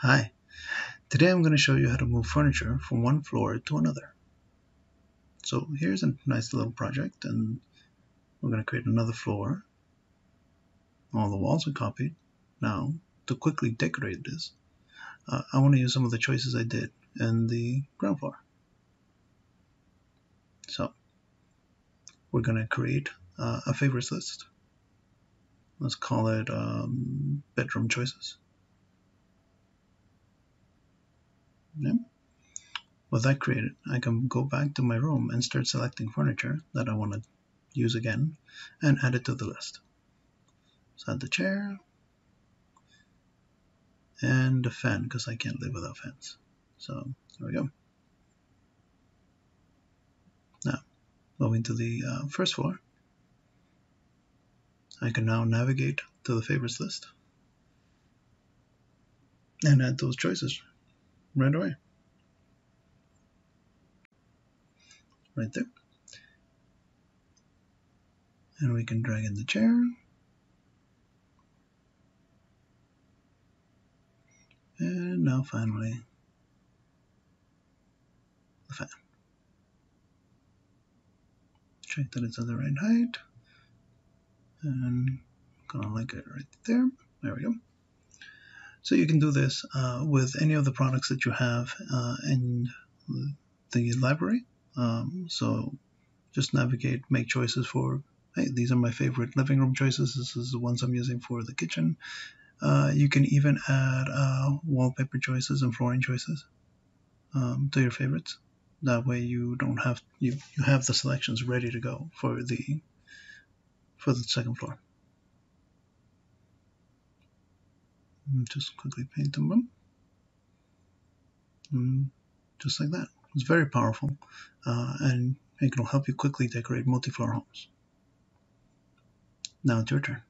Hi, today I'm going to show you how to move furniture from one floor to another. So here's a nice little project, and we're going to create another floor. All the walls are copied. Now, to quickly decorate this, I want to use some of the choices I did in the ground floor. So we're going to create a favorites list. Let's call it bedroom choices. Yeah. With that created, I can go back to my room and start selecting furniture that I want to use again and add it to the list. So add the chair and the fan because I can't live without fans. So there we go. Now, moving to the first floor, I can now navigate to the favorites list and add those choices right away, right there. And we can drag in the chair. And now finally, the fan. Check that it's at the right height. And kind of like it right there. There we go. So you can do this with any of the products that you have in the library. So just navigate, make choices for, hey, these are my favorite living room choices. This is the ones I'm using for the kitchen. You can even add wallpaper choices and flooring choices to your favorites. That way you don't have you have the selections ready to go for the second floor. Just quickly paint them up. Just like that. It's very powerful, and it can help you quickly decorate multi-floor homes. Now it's your turn.